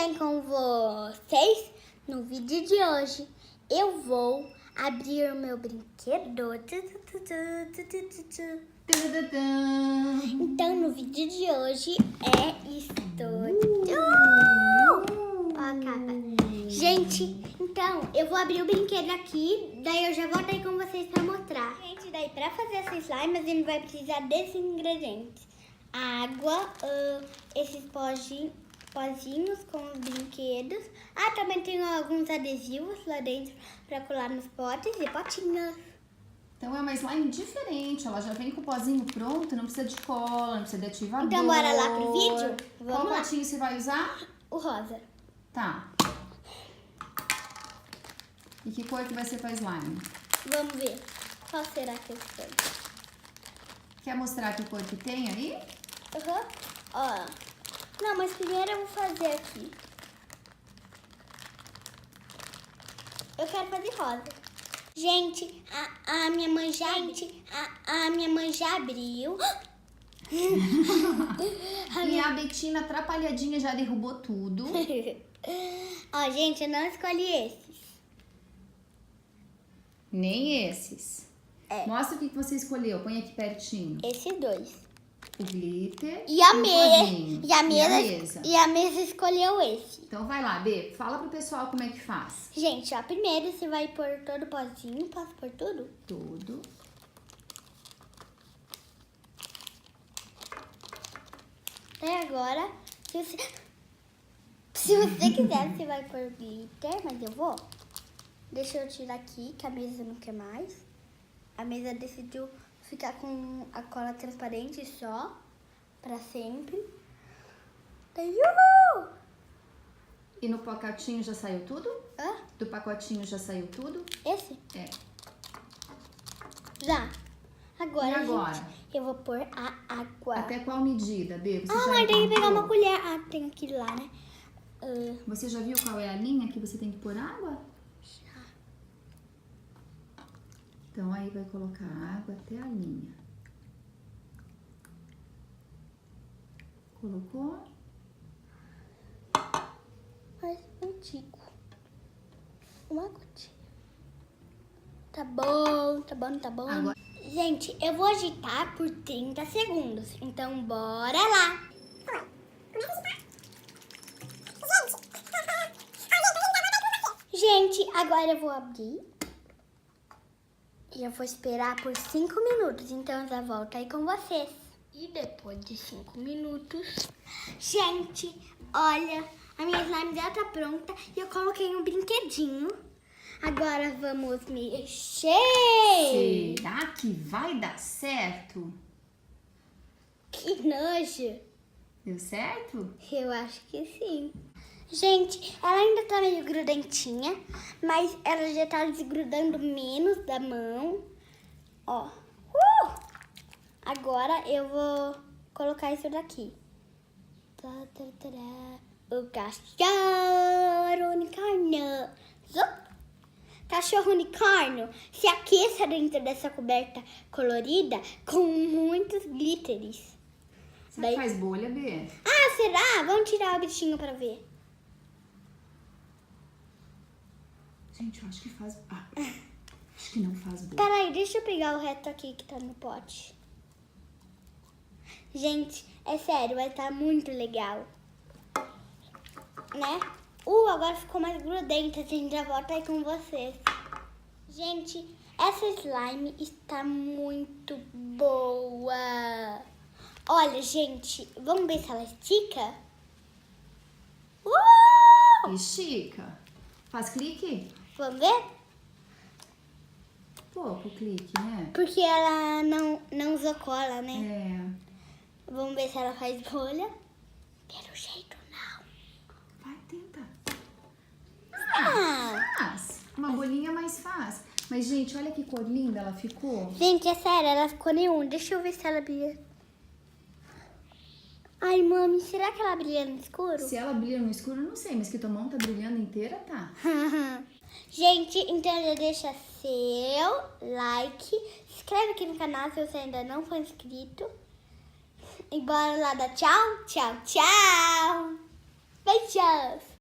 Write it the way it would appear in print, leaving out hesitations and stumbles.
bem com vocês? No vídeo de hoje eu vou abrir o meu brinquedo. Então no vídeo de hoje é estúdio. Ó a capa. Gente, então eu vou abrir o brinquedo aqui, daí eu já volto aí com vocês pra mostrar. Gente, daí pra fazer essa slime a gente vai precisar desses ingredientes. Água, esses pozinhos com os brinquedos. Ah, também tem alguns adesivos lá dentro para colar nos potes e potinhos. Então é uma slime diferente, ela já vem com o pozinho pronto, não precisa de cola, não precisa de ativador. Então bora lá pro vídeo? Qual potinho você vai usar? O rosa. Tá. E que cor que vai ser pra slime? Vamos ver. Qual será que eu estou? Quer mostrar que cor que tem aí? Uhum. Ó. Não, mas primeiro eu vou fazer aqui. Eu quero fazer rosa. Gente, a minha mãe já... a minha mãe já abriu. E a Betina atrapalhadinha já derrubou tudo. Ó, gente, eu não escolhi esses. Nem esses. É. Mostra o que você escolheu. Põe aqui pertinho. Esses dois. O glitter E a o mesa. pozinho. E a mesa escolheu esse. Então vai lá, Bê. Fala pro pessoal como é que faz. Gente, ó, primeiro você vai pôr todo o pozinho. Posso pôr tudo? Tudo. Até agora, se você quiser, você vai pôr glitter, mas eu vou. Deixa eu tirar aqui, que a mesa não quer mais. A mesa decidiu ficar com a cola transparente só, pra sempre. Daí, uhul! E no pacotinho já saiu tudo? Hã? Do pacotinho já saiu tudo? Esse? É. Já. Agora, E agora? gente, eu vou pôr a água. Até qual medida, Bê? Você Ah, já mas tem que pegar encontrou? uma colher. Ah, tem aquilo lá, né? Você já viu qual é a linha que você tem que pôr água? Já. Então aí vai colocar água até a linha. Colocou? Mais antigo. Uma gotinha. Tá bom, tá bom, tá bom. Agora- Gente, eu vou agitar por 30 segundos. Então, bora lá. Gente, agora eu vou abrir. E eu vou esperar por 5 minutos. Então, eu já volto aí com vocês. E depois de 5 minutos... Gente, olha, a minha slime já tá pronta. E eu coloquei um brinquedinho. Agora vamos mexer. Será que vai dar certo? Que nojo. Deu certo? Eu acho que sim. Gente, ela ainda tá meio grudentinha, mas ela já tá desgrudando menos da mão. Ó. Agora eu vou colocar isso daqui. O cachorro unicórnio. Zup. Cachorro unicórnio se aqueça dentro dessa coberta colorida com muitos glitteres. Será que faz bolha, Bê? Ah, será? Vamos tirar o bichinho pra ver. Gente, eu acho que faz... Ah, acho que não faz bolha. Peraí, deixa eu pegar o resto aqui que tá no pote. Gente, é sério, vai estar muito legal. Né? Agora ficou mais grudenta, a gente já volta aí com vocês. Gente, essa slime está muito boa. Olha, gente, vamos ver se ela estica? Estica. Faz clique? Vamos ver? Pouco clique, né? Porque ela não usou cola, né? É. Vamos ver se ela faz bolha. Pelo jeito, não. Vai, tenta. Ah! Faz. Uma bolinha mais faz. Mas, gente, olha que cor linda ela ficou. Gente, é sério, ela ficou nenhum. Deixa eu ver se ela brilha. Ai, mami, será que ela brilha no escuro? Se ela brilha no escuro, eu não sei. Mas que tua mão tá brilhando inteira, tá? Gente, então já deixa seu like. Se inscreve aqui no canal se você ainda não for inscrito. E bora lá dar tchau, tchau, tchau. Beijinho. Beijos!